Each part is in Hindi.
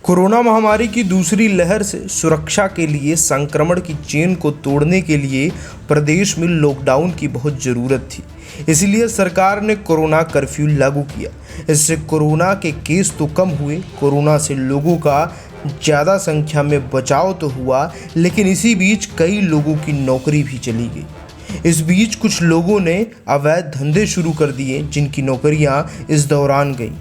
कोरोना महामारी की दूसरी लहर से सुरक्षा के लिए संक्रमण की चेन को तोड़ने के लिए प्रदेश में लॉकडाउन की बहुत ज़रूरत थी। इसलिए सरकार ने कोरोना कर्फ्यू लागू किया। इससे कोरोना के केस तो कम हुए, कोरोना से लोगों का ज़्यादा संख्या में बचाव तो हुआ, लेकिन इसी बीच कई लोगों की नौकरी भी चली गई। इस बीच कुछ लोगों ने अवैध धंधे शुरू कर दिए, जिनकी नौकरियां इस दौरान गईं।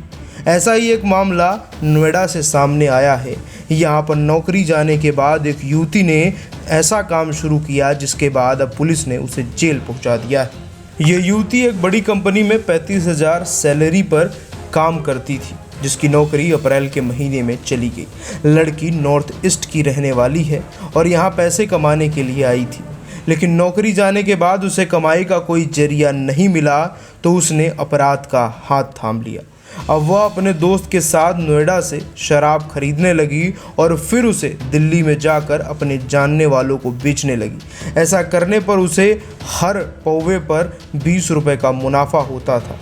ऐसा ही एक मामला नोएडा से सामने आया है। यहाँ पर नौकरी जाने के बाद एक युवती ने ऐसा काम शुरू किया जिसके बाद अब पुलिस ने उसे जेल पहुँचा दिया है। ये युवती एक बड़ी कंपनी में 35,000 सैलरी पर काम करती थी, जिसकी नौकरी अप्रैल के महीने में चली गई। लड़की नॉर्थ ईस्ट की रहने वाली है और यहाँ पैसे कमाने के लिए आई थी, लेकिन नौकरी जाने के बाद उसे कमाई का कोई जरिया नहीं मिला तो उसने अपराध का हाथ थाम लिया। अब वह अपने दोस्त के साथ नोएडा से शराब खरीदने लगी और फिर उसे दिल्ली में जाकर अपने जानने वालों को बेचने लगी। ऐसा करने पर उसे हर पौवे पर 20 रुपये का मुनाफा होता था।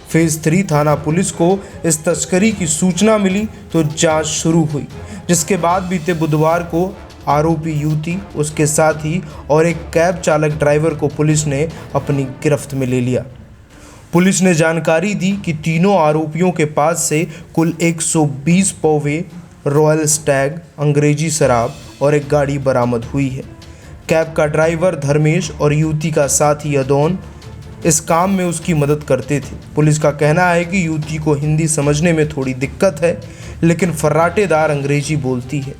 फेज़ 3 थाना पुलिस को इस तस्करी की सूचना मिली तो जांच शुरू हुई, जिसके बाद बीते बुधवार को आरोपी युवती, उसके साथी और एक कैब चालक ड्राइवर को पुलिस ने अपनी गिरफ्त में ले लिया। पुलिस ने जानकारी दी कि तीनों आरोपियों के पास से कुल 120 पौवे रॉयल स्टैग, अंग्रेजी शराब और एक गाड़ी बरामद हुई है। कैब का ड्राइवर धर्मेश और युवती का साथी अदौन इस काम में उसकी मदद करते थे। पुलिस का कहना है कि युवती को हिंदी समझने में थोड़ी दिक्कत है, लेकिन फर्राटेदार अंग्रेजी बोलती है।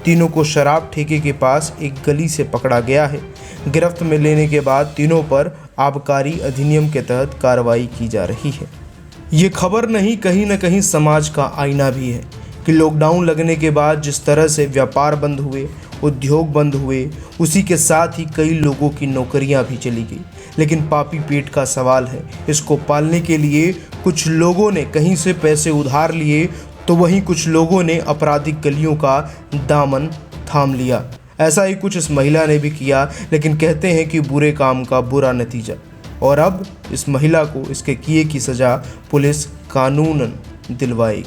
तीनों को शराब ठेके के पास एक गली से पकड़ा गया है। गिरफ्त में लेने के बाद तीनों पर आबकारी अधिनियम के तहत कार्रवाई की जा रही है। ये खबर नहीं, कहीं न कहीं समाज का आईना भी है कि लॉकडाउन लगने के बाद जिस तरह से व्यापार बंद हुए, उद्योग बंद हुए, उसी के साथ ही कई लोगों की नौकरियां भी चली गई। लेकिन पापी पेट का सवाल है। इसको पालने के लिए कुछ लोगों ने कहीं से पैसे उधार लिए तो वहीं कुछ लोगों ने आपराधिक गलियों का दामन थाम लिया। ऐसा ही कुछ इस महिला ने भी किया, लेकिन कहते हैं कि बुरे काम का बुरा नतीजा। और अब इस महिला को इसके किए की सज़ा पुलिस कानूनन दिलवाएगी।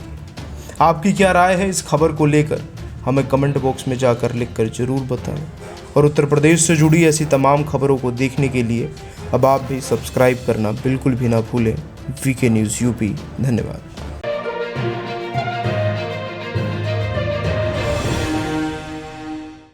आपकी क्या राय है इस खबर को लेकर? हमें कमेंट बॉक्स में जाकर लिखकर ज़रूर बताएं। और उत्तर प्रदेश से जुड़ी ऐसी तमाम खबरों को देखने के लिए अब आप भी सब्सक्राइब करना बिल्कुल भी ना भूलें। VK news UP. धन्यवाद।